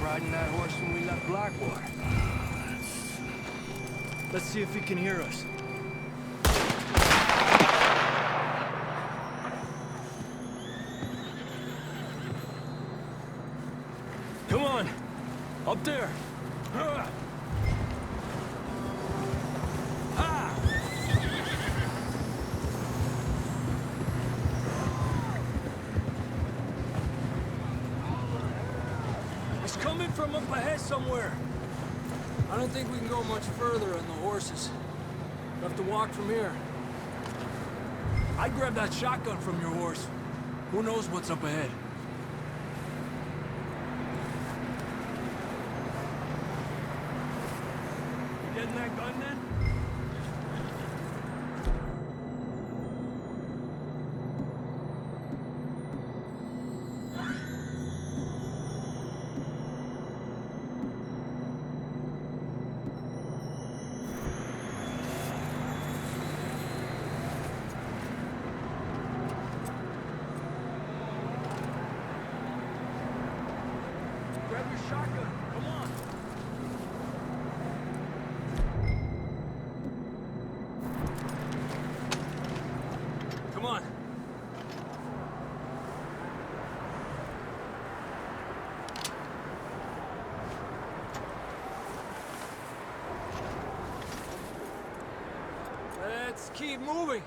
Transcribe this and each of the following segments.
riding that horse when we left Blackwater. Let's see if he can hear us. Come on! Up there! Ha! It's coming from up ahead somewhere. I don't think we can go much further on the horses. We'll have to walk from here. I'd grab that shotgun from your horse. Who knows what's up ahead? You getting that gun then? Grab your shotgun. Come on. Come on. Let's keep moving.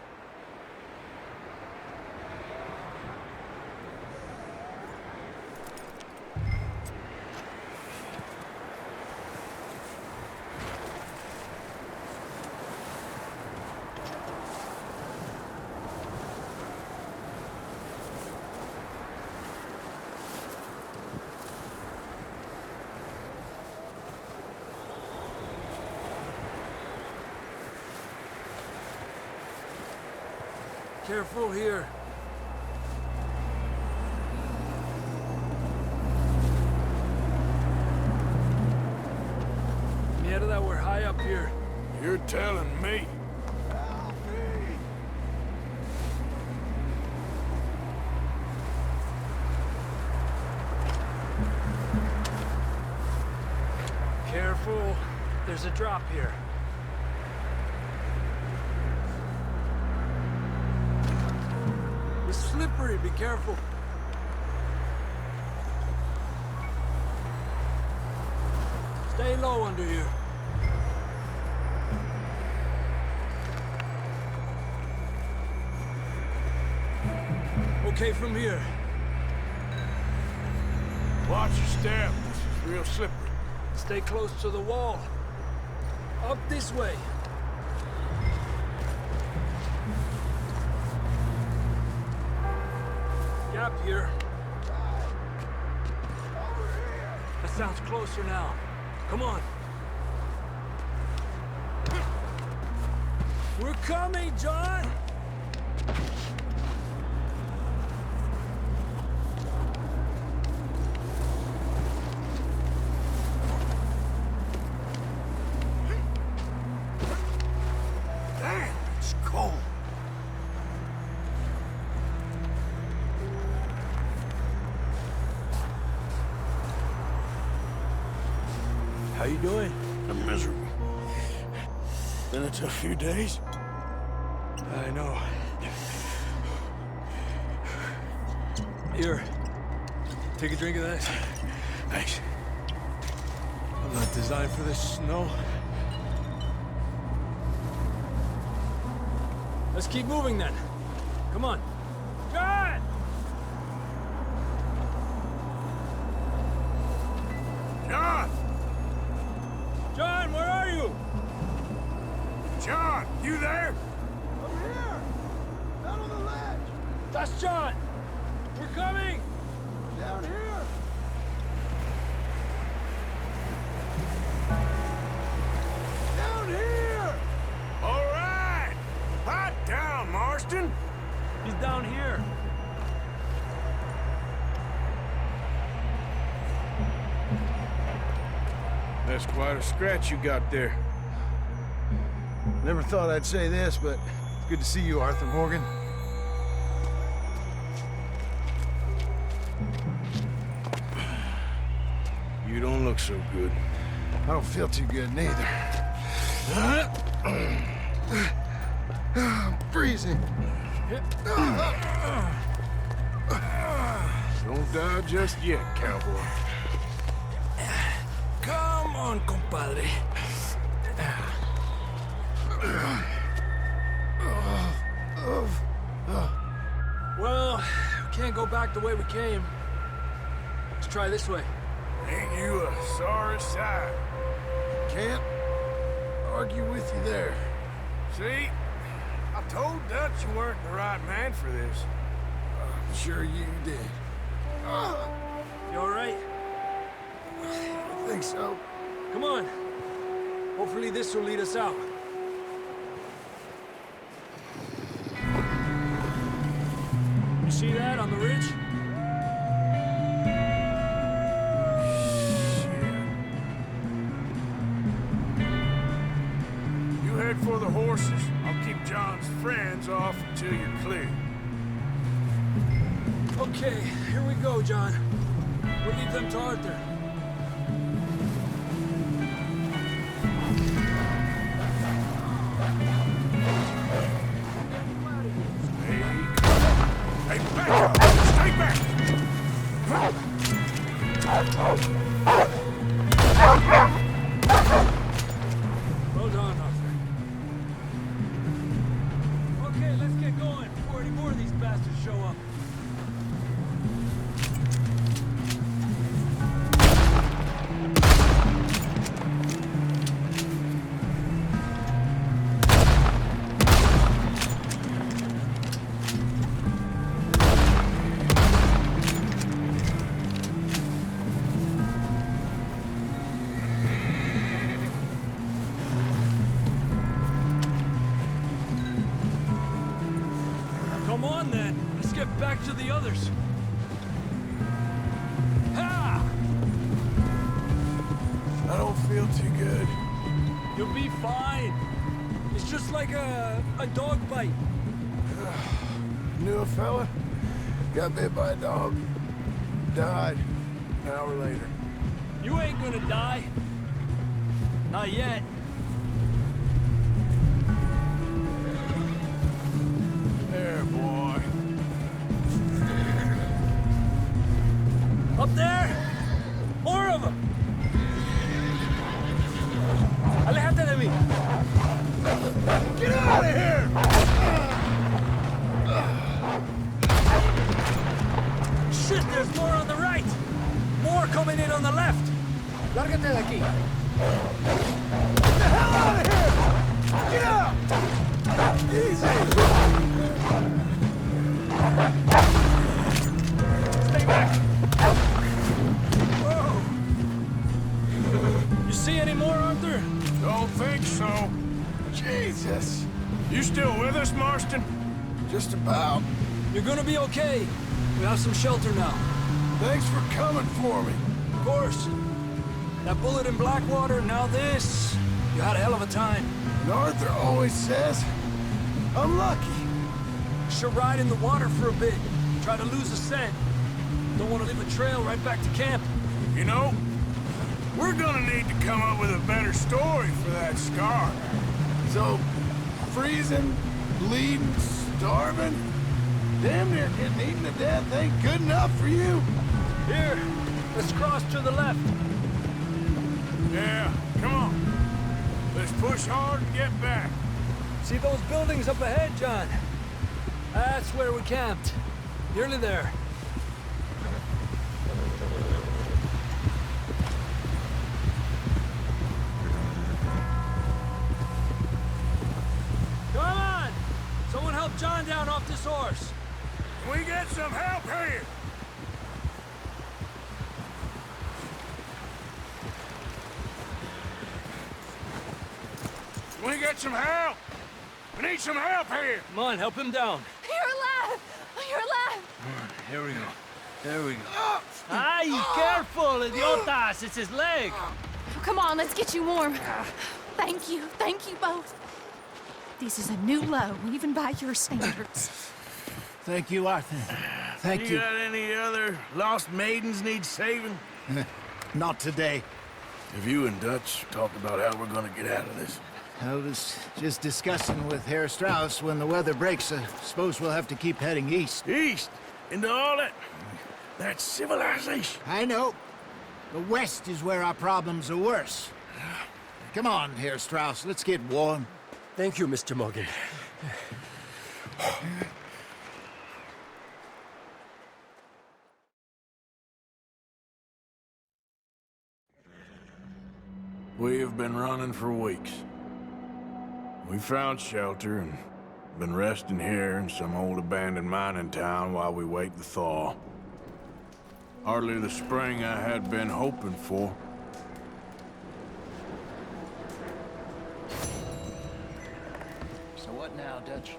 Careful here. Mierda, we're high up here. You're telling me. Careful. There's a drop here. It's slippery, be careful. Stay low under here. Okay from here. Watch your step. This is real slippery. Stay close to the wall. Up this way. Gap here. That sounds closer now. Come on. We're coming, John! Damn, it's cold. How you doing? I'm miserable. Been a tough few days. I know. Here. Take a drink of that. Thanks. I'm not designed for this snow. Let's keep moving then. Come on. John! John! John, where are you? John, you there? I'm here! Down on the ledge! That's John! We're coming! Down here! Down here! All right! Hot down, Marston! He's down here. That's quite a scratch you got there. Never thought I'd say this, but it's good to see you, Arthur Morgan. You don't doesn't look so good. I don't feel too good neither. I'm freezing. Don't die just yet, cowboy. Come on, compadre. Well, we can't go back the way we came. Let's try this way. Ain't you a sorry sight? Can't argue with you there. See? I told Dutch you weren't the right man for this. I'm sure you did. You all right? I think so. Come on. Hopefully this will lead us out. You see that on the ridge? You head for the horses. I'll keep John's friends off until you're clear. Okay, here we go, John. We'll leave them to Arthur. Hey, back up! Stay back! Well done, Arthur. Okay, let's get going before any more of these bastards show up. Come on, then. Let's get back to the others. Ha! I don't feel too good. You'll be fine. It's just like a dog bite. Knew a fella, got bit by a dog, died an hour later. You ain't gonna die. Not yet. There, boy. Up there? More of them! Alejate de mí! Get out of here! Shit, there's more on the right! More coming in on the left! Lárgate de aquí! Get the hell out of here! Get out! Easy! Stay back! Whoa! You see any more, Arthur? Don't think so. Jesus! You still with us, Marston? Just about. You're gonna be okay. We have some shelter now. Thanks for coming for me. Of course. That bullet in Blackwater, now this. You had a hell of a time. And Arthur always says, I'm lucky. Should ride in the water for a bit. Try to lose the scent. Don't want to leave a trail right back to camp. You know, we're gonna need to come up with a better story for that scar. So, freezing, bleeding, starving, damn near getting eaten to death ain't good enough for you. Here, let's cross to the left. Yeah, come on. Let's push hard and get back. See those buildings up ahead, John? That's where we camped. Nearly there. Come on! Someone help John down off this horse. Can we get some help here? Can we get some help? We need some help here. Come on, help him down. You're alive! You're alive! Here we go. There we go. Ay, careful, idiotas! It's his leg. Come on, let's get you warm. Thank you both. This is a new low, even by your standards. Thank you, Arthur. Thank You got any other lost maidens need saving? Not today. Have you and Dutch talked about how we're gonna get out of this? I was just discussing with Herr Strauss when the weather breaks. I suppose we'll have to keep heading east. East? Into all that... That's civilization. I know. The west is where our problems are worse. Come on, Herr Strauss, let's get warm. Thank you, Mr. Morgan. We have been running for weeks. We found shelter and been resting here in some old abandoned mining town while we wait the thaw. Hardly the spring I had been hoping for. So what now, Dutch?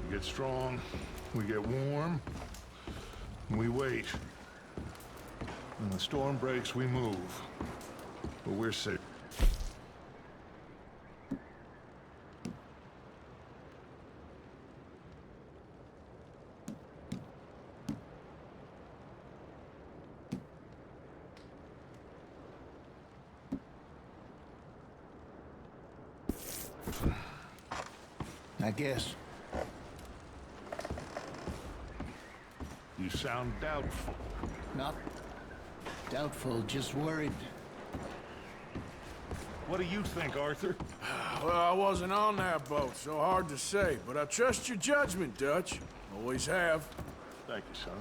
We get strong, we get warm, and we wait. When the storm breaks, we move. But we're safe. I guess. You sound doubtful. Not doubtful, just worried. What do you think, Arthur? Well, I wasn't on that boat, so hard to say. But I trust your judgment, Dutch. Always have. Thank you, son.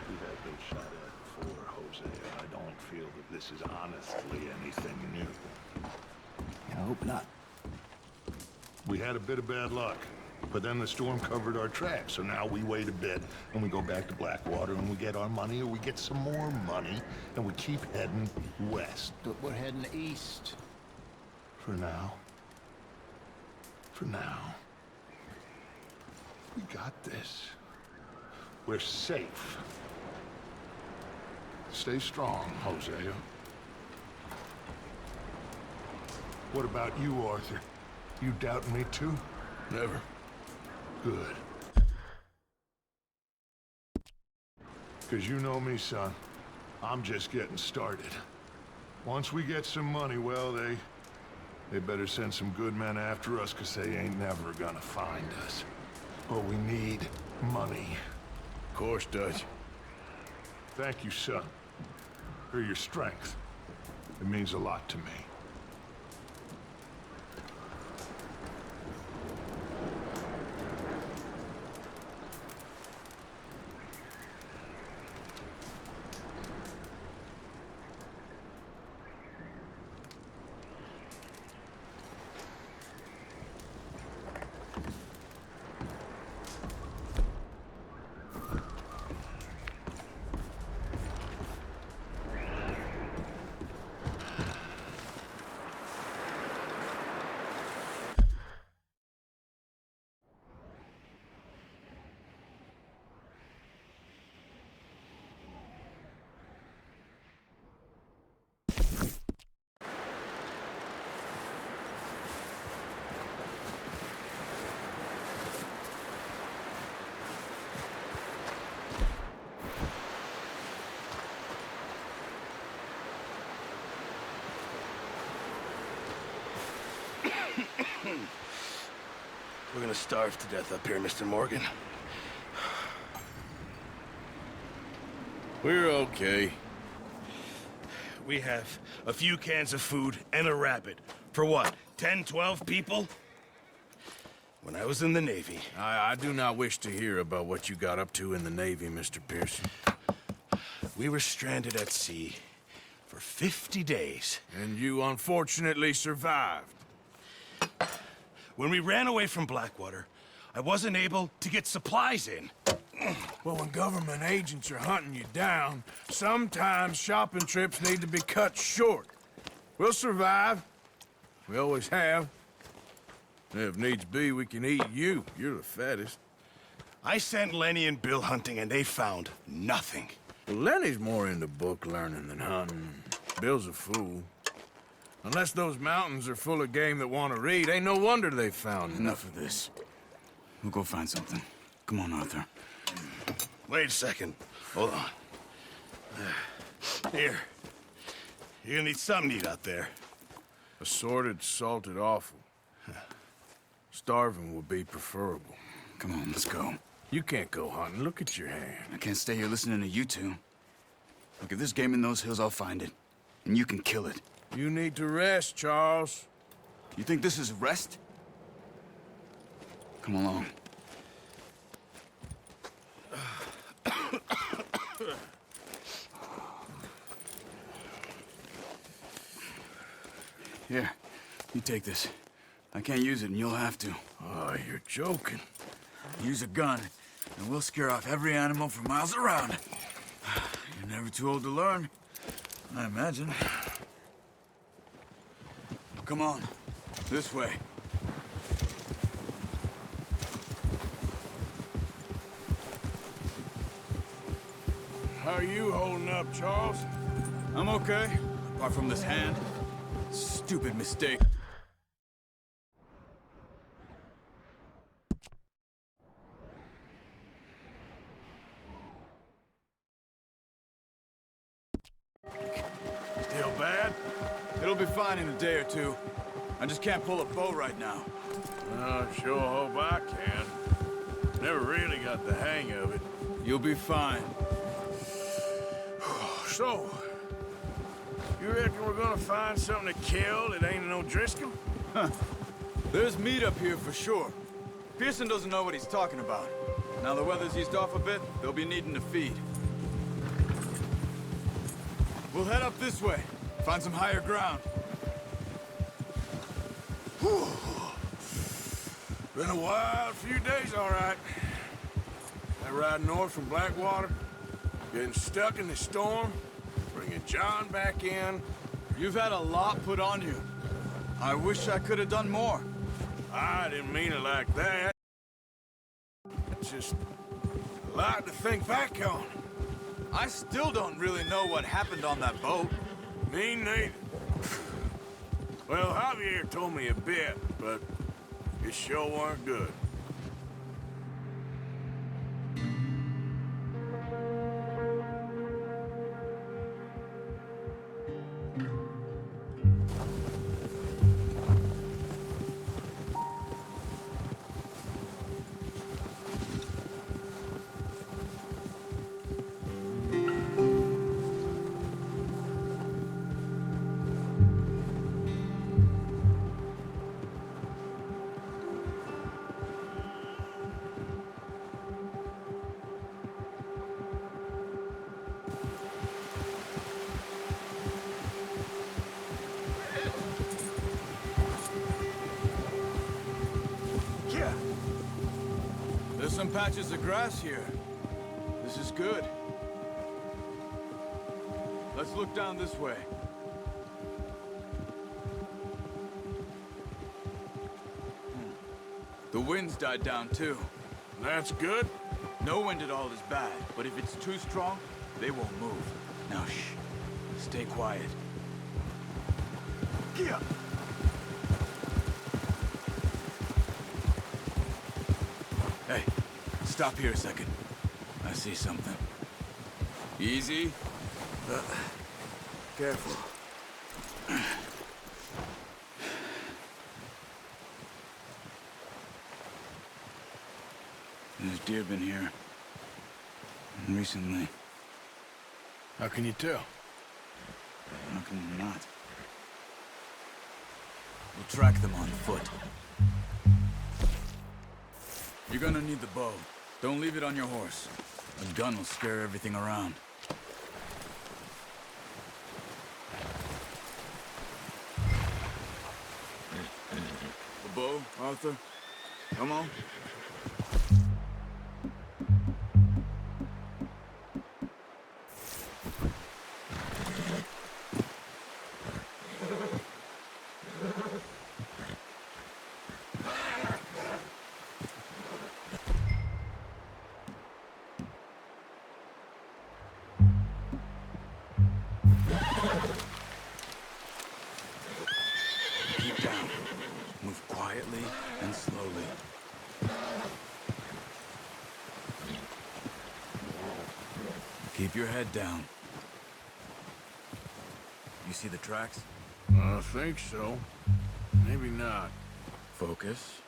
We have been shot at before, Jose, and I don't feel that this is honestly anything new. I hope not. We had a bit of bad luck, but then the storm covered our tracks, so now we wait a bit, and we go back to Blackwater, and we get our money, or we get some more money, and we keep heading west. But we're heading east. For now. For now. We got this. We're safe. Stay strong, Hosea. What about you, Arthur? You doubt me too? Never. Good. Because you know me, son. I'm just getting started. Once we get some money, well, they better send some good men after us, because they ain't never gonna find us. But we need money. Of course, Dutch. Thank you, son, for your strength. It means a lot to me. We're gonna starve to death up here, Mr. Morgan. We're okay. We have a few cans of food and a rabbit. For what, 10, 12 people? When I was in the Navy... I do not wish to hear about what you got up to in the Navy, Mr. Pearson. We were stranded at sea for 50 days. And you unfortunately survived. When we ran away from Blackwater, I wasn't able to get supplies in. Well, when government agents are hunting you down, sometimes shopping trips need to be cut short. We'll survive. We always have. If needs be, we can eat you. You're the fattest. I sent Lenny and Bill hunting, and they found nothing. Well, Lenny's more into book learning than hunting. Bill's a fool. Unless those mountains are full of game that want to read, ain't no wonder they found Enough of this. We'll go find something. Come on, Arthur. Wait a second. Hold on. Here. You're gonna need something to eat out there. Assorted, salted offal. Starving would be preferable. Come on, let's go. You can't go hunting. Look at your hand. I can't stay here listening to you two. Look, if there's game in those hills, I'll find it. And you can kill it. You need to rest, Charles. You think this is rest? Come along. Here, you take this. I can't use it, and you'll have to. Oh, you're joking. Use a gun, and we'll scare off every animal for miles around. You're never too old to learn, I imagine. Come on, this way. How are you holding up, Charles? I'm okay, apart from this hand. Stupid mistake. Still bad? It'll be fine in a day or two. I just can't pull a bow right now. I sure hope I can. Never really got the hang of it. You'll be fine. So, you reckon we're gonna find something to kill that ain't no Driscoll? There's meat up here for sure. Pearson doesn't know what he's talking about. Now the weather's eased off a bit, they'll be needing to feed. We'll head up this way. Find some higher ground. Whew. Been a wild few days, all right. I ride north from Blackwater, getting stuck in the storm, bringing John back in. You've had a lot put on you. I wish I could have done more. I didn't mean it like that. It's just a lot to think back on. I still don't really know what happened on that boat. Me neither. Well, Javier told me a bit, but it sure weren't good. There's some patches of grass here. This is good. Let's look down this way. The wind's died down too. That's good. No wind at all is bad, but if it's too strong, they won't move. Now shh. Stay quiet. Yeah. Hey, stop here a second. I see something. Easy. Careful. There's deer been here. Recently. How can you tell? How can you not? We'll track them on foot. You're gonna need the bow. Don't leave it on your horse. A gun will scare everything around. The bow, Arthur? Come on. Keep down. Move quietly and slowly. Keep your head down. You see the tracks? I think so. Maybe not. Focus.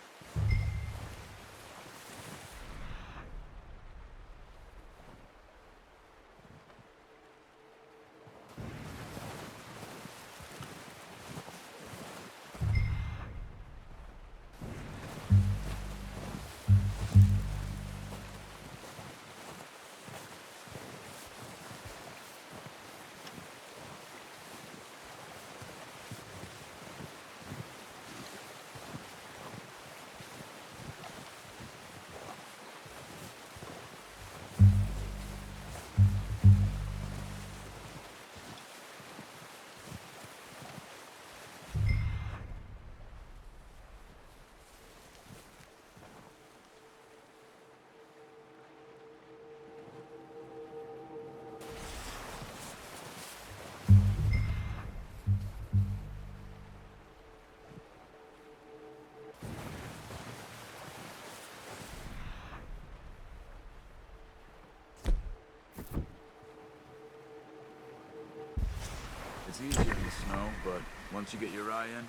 It's easier in the snow, but once you get your eye in,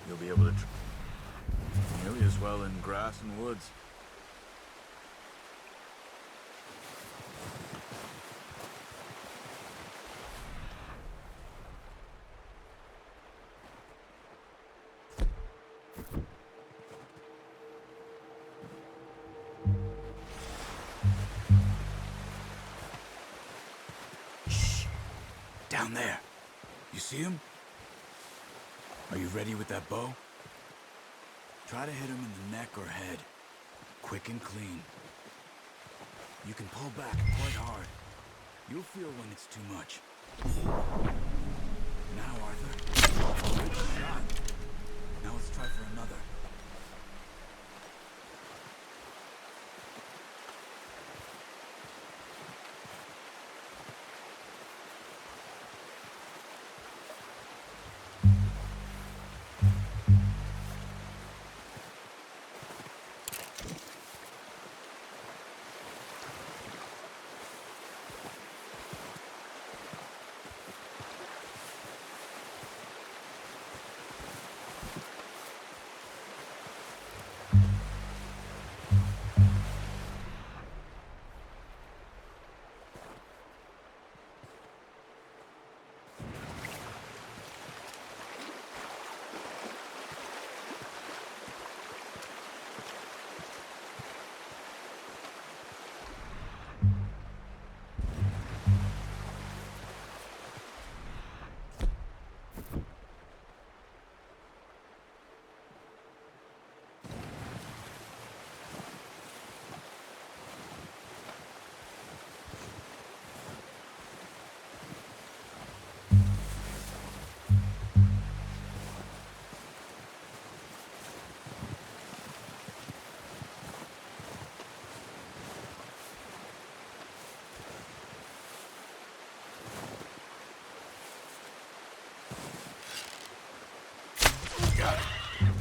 you'll be able to nearly as well in grass and woods. Shh! Down there. You see him? Are you ready with that bow? Try to hit him in the neck or head. Quick and clean. You can pull back quite hard. You'll feel when it's too much. Now, Arthur. Good shot. Now let's try for another.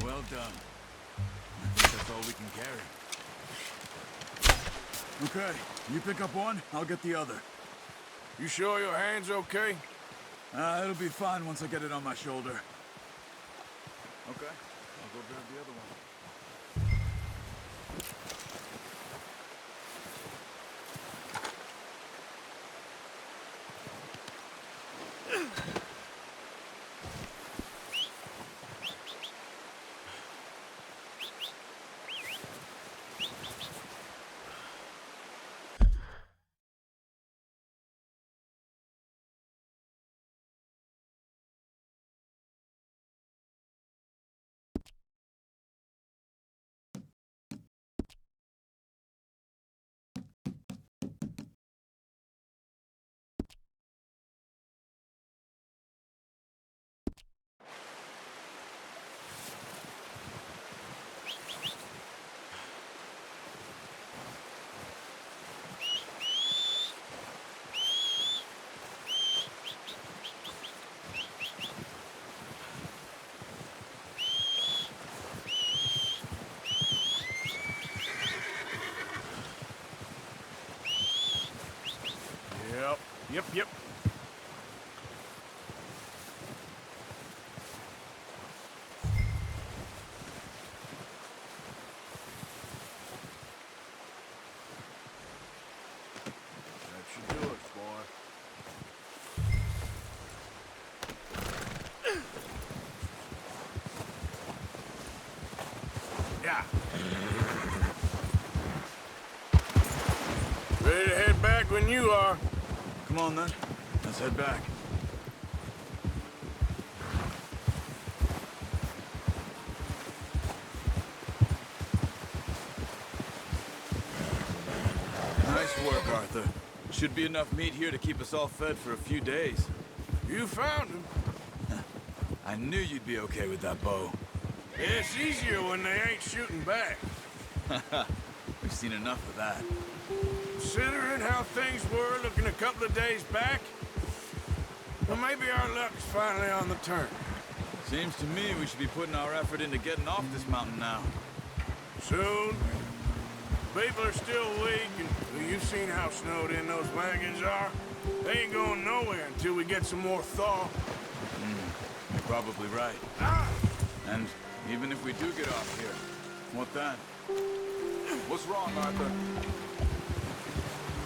Well done. I think that's all we can carry. Okay, you pick up one, I'll get the other. You sure your hand's okay? It'll be fine once I get it on my shoulder. Okay, I'll go grab the other one. Yep. Ready to head back when you are. Come on, then. Let's head back. Nice work, Arthur. Should be enough meat here to keep us all fed for a few days. You found him. I knew you'd be okay with that bow. It's easier when they ain't shooting back. We've seen enough of that. Considering how things were looking a couple of days back, well, maybe our luck's finally on the turn. Seems to me we should be putting our effort into getting off this mountain now. Soon. People are still weak, and well, you've seen how snowed in those wagons are. They ain't going nowhere until we get some more thaw. You're probably right. Ah! And even if we do get off here, what then? What's wrong, Arthur?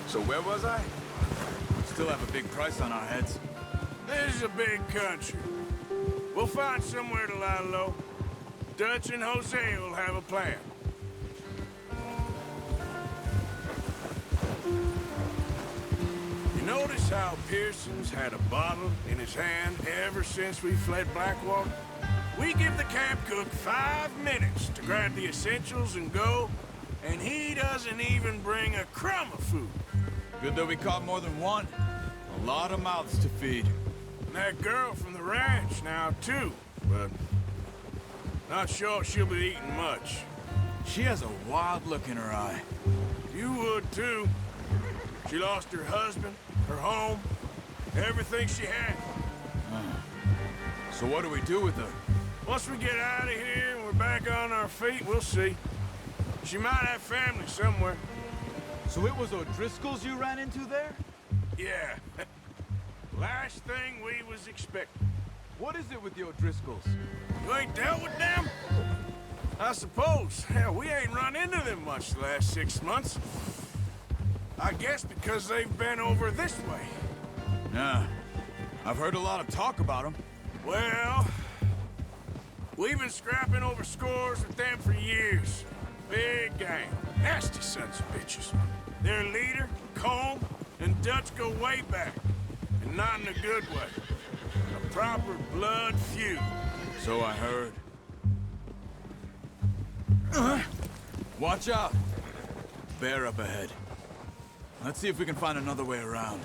So where was I? Still have a big price on our heads. This is a big country. We'll find somewhere to lie low. Dutch and Jose will have a plan. You notice how Pearson's had a bottle in his hand ever since we fled Blackwater? We give the camp cook 5 minutes to grab the essentials and go, and he doesn't even bring a crumb of food. Good that we caught more than one. A lot of mouths to feed. And that girl from the ranch now, too, but not sure she'll be eating much. She has a wild look in her eye. You would, too. She lost her husband, her home, everything she had. So what do we do with her? Once we get out of here and we're back on our feet, we'll see. She might have family somewhere. So it was O'Driscoll's you ran into there? Yeah. Last thing we was expecting. What is it with the O'Driscolls? You ain't dealt with them? I suppose. Hell, we ain't run into them much the last 6 months. I guess because they've been over this way. Nah. I've heard a lot of talk about them. Well, we've been scrapping over scores with them for years. Big gang. Nasty sons of bitches. Their leader, Combe, and Dutch go way back. And not in a good way. A proper blood feud. So I heard. Watch out! Bear up ahead. Let's see if we can find another way around.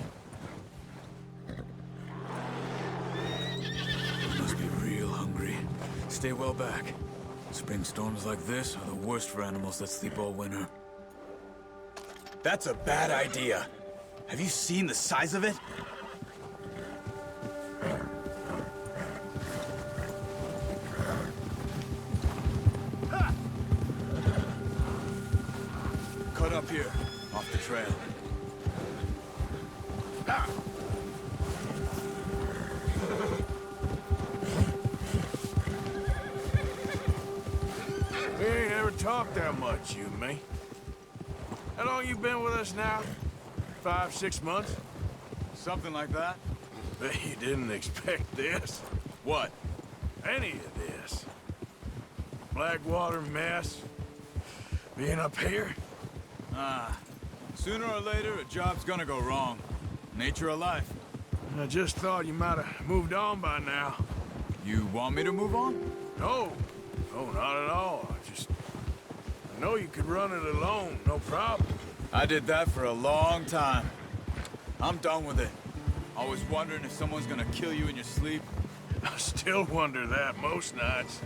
Must be real hungry. Stay well back. Spring storms like this are the worst for animals that sleep all winter. That's a bad idea. Have you seen the size of it? Cut up here, off the trail. We ain't ever talked that much, you and me. How long you been with us now? 5, 6 months? Something like that? Bet you didn't expect this. What? Any of this. Blackwater mess. Being up here. Sooner or later, a job's gonna go wrong. Nature of life. I just thought you might have moved on by now. You want me to move on? No. No, not at all. I know you could run it alone, no problem. I did that for a long time. I'm done with it. Always wondering if someone's gonna kill you in your sleep. I still wonder that most nights.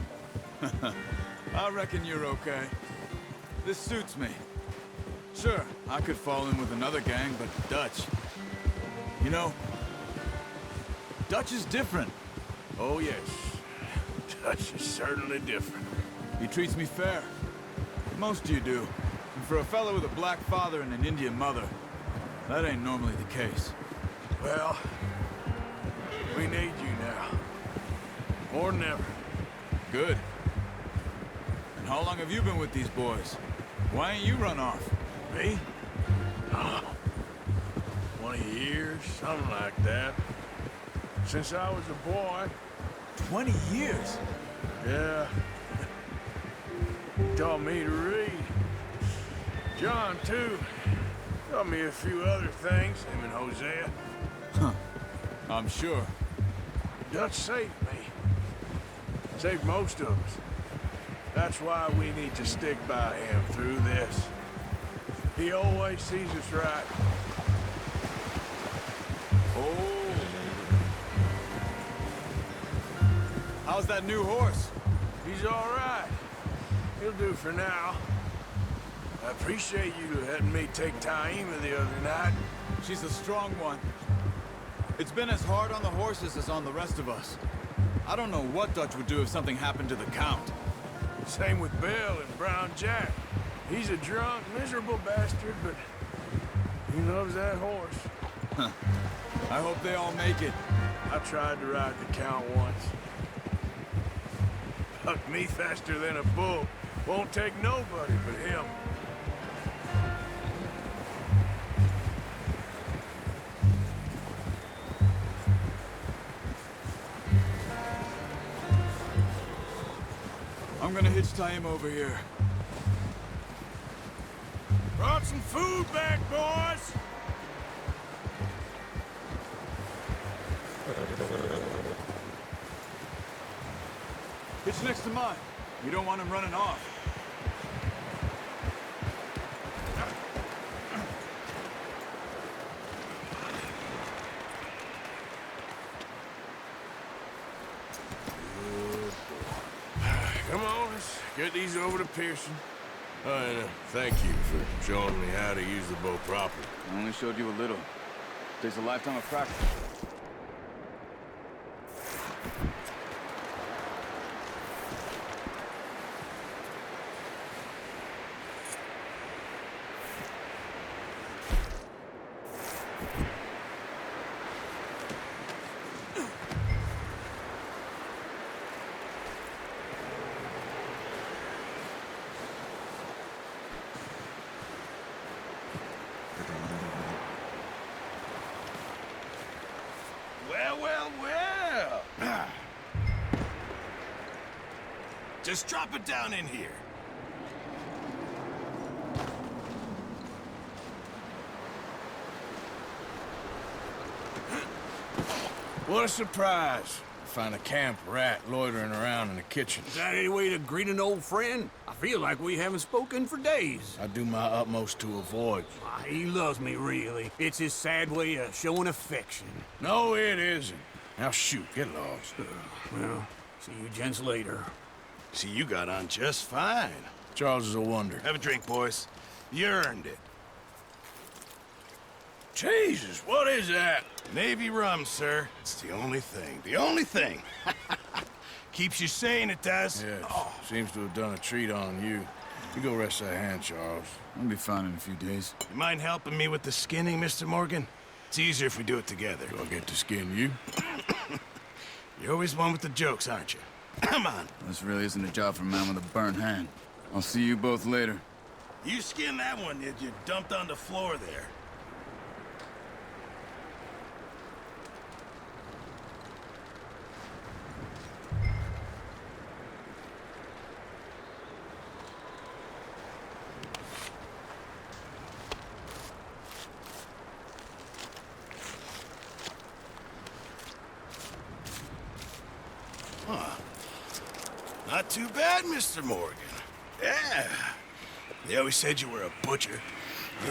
I reckon you're okay. This suits me. Sure, I could fall in with another gang, but Dutch... You know, Dutch is different. Oh, yes. Dutch is certainly different. He treats me fair. Most of you do. And for a fellow with a black father and an Indian mother, that ain't normally the case. Well, we need you now. More than ever. Good. And how long have you been with these boys? Why ain't you run off? Me? Oh, 20 years, something like that. Since I was a boy. 20 years? Yeah. Taught me to read. John, too. Got me a few other things, him and Hosea. I'm sure. Dutch saved me. Saved most of us. That's why we need to stick by him through this. He always sees us right. Oh. How's that new horse? He's all right. He'll do for now. I appreciate you letting me take Taima the other night. She's a strong one. It's been as hard on the horses as on the rest of us. I don't know what Dutch would do if something happened to the Count. Same with Bill and Brown Jack. He's a drunk, miserable bastard, but he loves that horse. I hope they all make it. I tried to ride the Count once. Hucked me faster than a bull. Won't take nobody but him. I'm gonna hitch Taima over here. Brought some food back, boys! Hitch next to mine. You don't want him running off. Come on, let's get these over to Pearson. And thank you for showing me how to use the bow properly. I only showed you a little. Takes a lifetime of practice. Well. Just drop it down in here. What a surprise. Find a camp rat loitering around in the kitchen. Is that any way to greet an old friend? I feel like we haven't spoken for days. I do my utmost to avoid you. He loves me, really. It's his sad way of showing affection. No, it isn't. Now shoot, get lost. Well, see you gents later. See, you got on just fine. Charles is a wonder. Have a drink, boys. You earned it. Jesus, what is that? Navy rum, sir. It's the only thing. The only thing. Keeps you sane, it does. Yes, seems to have done a treat on you. You go rest that hand, Charles. I'll be fine in a few days. You mind helping me with the skinning, Mr. Morgan? It's easier if we do it together. Do I get to skin you? You're always one with the jokes, aren't you? Come on. This really isn't a job for a man with a burnt hand. I'll see you both later. You skinned that one that you dumped on the floor there. Not too bad, Mr. Morgan. Yeah. They always said you were a butcher.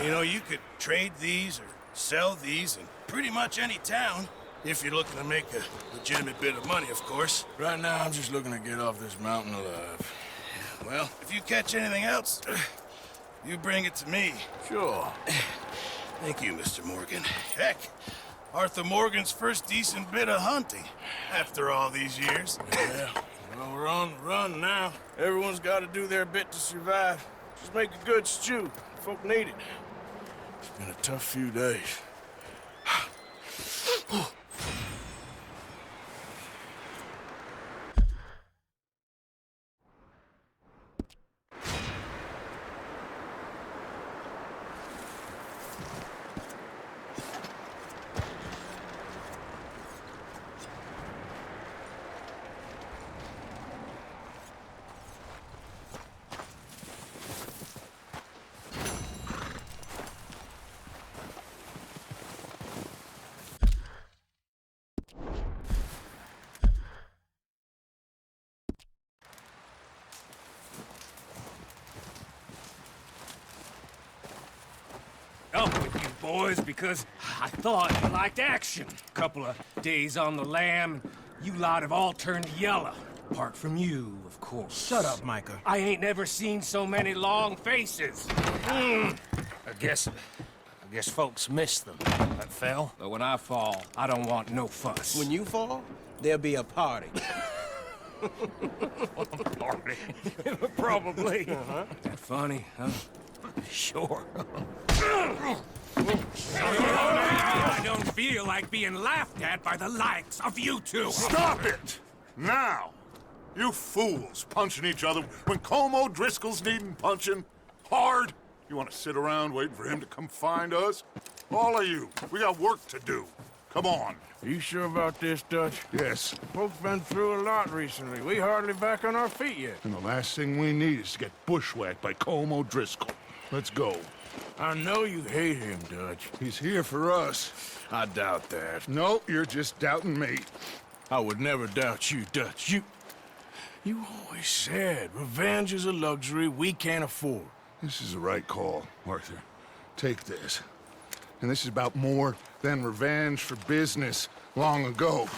You know, you could trade these or sell these in pretty much any town. If you're looking to make a legitimate bit of money, of course. Right now, I'm just looking to get off this mountain alive. Well, if you catch anything else, you bring it to me. Sure. Thank you, Mr. Morgan. Heck, Arthur Morgan's first decent bit of hunting after all these years. Yeah. Well, we're on the run now. Everyone's got to do their bit to survive. Just make a good stew. Folk need it. It's been a tough few days. boys, because I thought you liked action. Couple of days on the lam, you lot have all turned yellow. Apart from you, of course. Shut up, Micah. I ain't never seen so many long faces. I guess folks miss them. That fell. But when I fall, I don't want no fuss. When you fall, there'll be a party. Party. Probably. That funny, huh? Sure. I don't feel like being laughed at by the likes of you two. Stop it! Now! You fools punching each other when Colm O'Driscoll's needing punching. Hard! You want to sit around waiting for him to come find us? All of you, we got work to do. Come on. Are you sure about this, Dutch? Yes. Folks been through a lot recently. We hardly back on our feet yet. And the last thing we need is to get bushwhacked by Colm O'Driscoll. Let's go. I know you hate him, Dutch. He's here for us. I doubt that. No, you're just doubting me. I would never doubt you, Dutch. You always said revenge is a luxury we can't afford. This is the right call, Arthur. Take this. And this is about more than revenge for business long ago.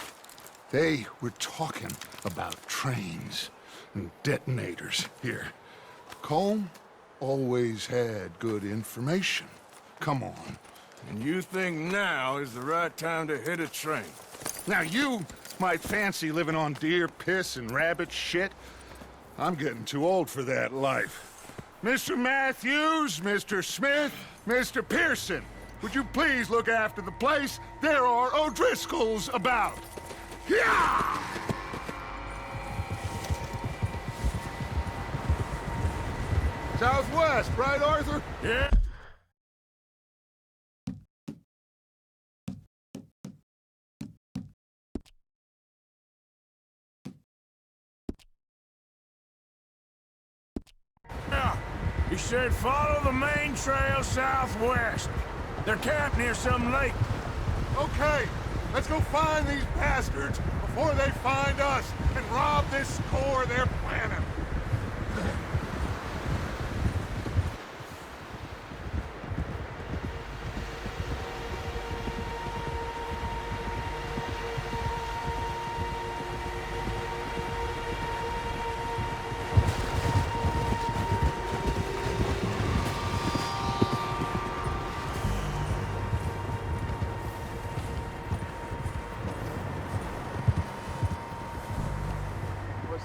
They were talking about trains and detonators here. Colm always had good information. Come on. And you think now is the right time to hit a train? Now you might fancy living on deer piss and rabbit shit. I'm getting too old for that life. Mr. Matthews, Mr. Smith, Mr. Pearson, would you please look after the place? There are O'Driscolls about. Yeah! Southwest, right, Arthur? Yeah. He said follow the main trail southwest. They're camped near some lake. Okay, let's go find these bastards before they find us and rob this score they're planning.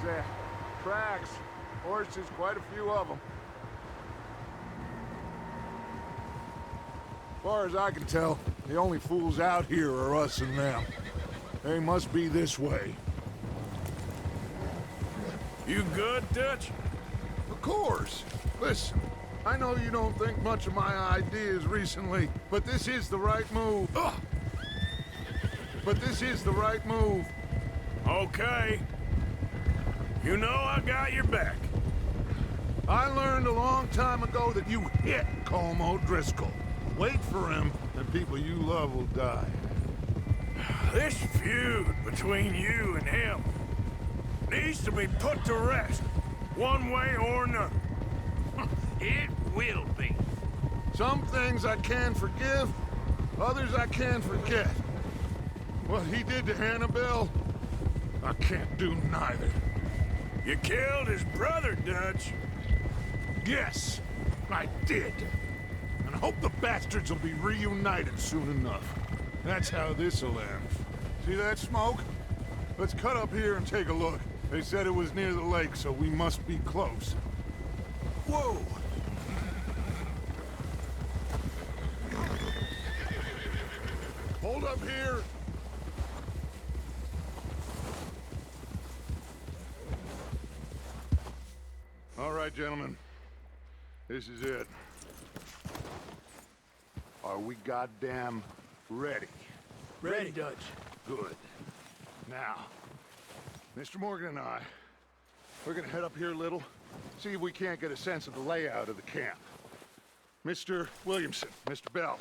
That? Tracks. Horses, quite a few of them. As far as I can tell, the only fools out here are us and them. They must be this way. You good, Dutch? Of course. Listen, I know you don't think much of my ideas recently, but this is the right move. Ugh. But this is the right move. Okay. You know I got your back. I learned a long time ago that you hit Colm O'Driscoll. Wait for him, and people you love will die. This feud between you and him needs to be put to rest, one way or another. It will be. Some things I can forgive, others I can forget. What he did to Annabelle, I can't do neither. You killed his brother, Dutch. Yes, I did. And I hope the bastards will be reunited soon enough. That's how this'll end. See that smoke? Let's cut up here and take a look. They said it was near the lake, so we must be close. Whoa! Hold up here. All right, gentlemen. This is it. Are we goddamn ready? Ready, Dutch. Good. Now, Mr. Morgan and I, we're gonna head up here a little, see if we can't get a sense of the layout of the camp. Mr. Williamson, Mr. Bell,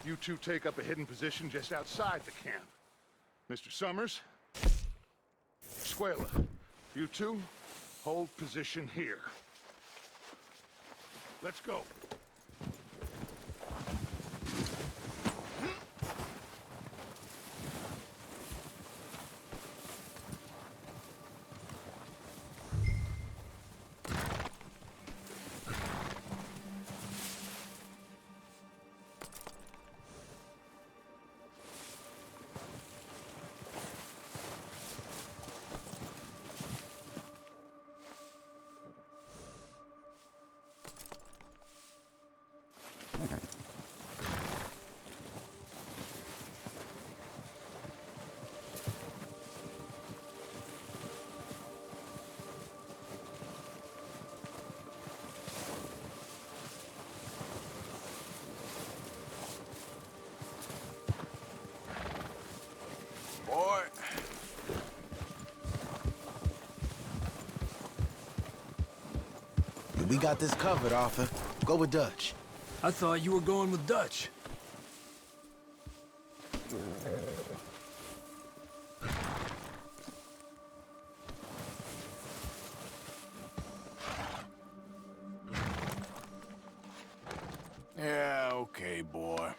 you two take up a hidden position just outside the camp. Mr. Summers, Squala, you two hold position here. Let's go. Boy. We got this covered, Arthur. Go with Dutch. I thought you were going with Dutch. Yeah, okay, boy.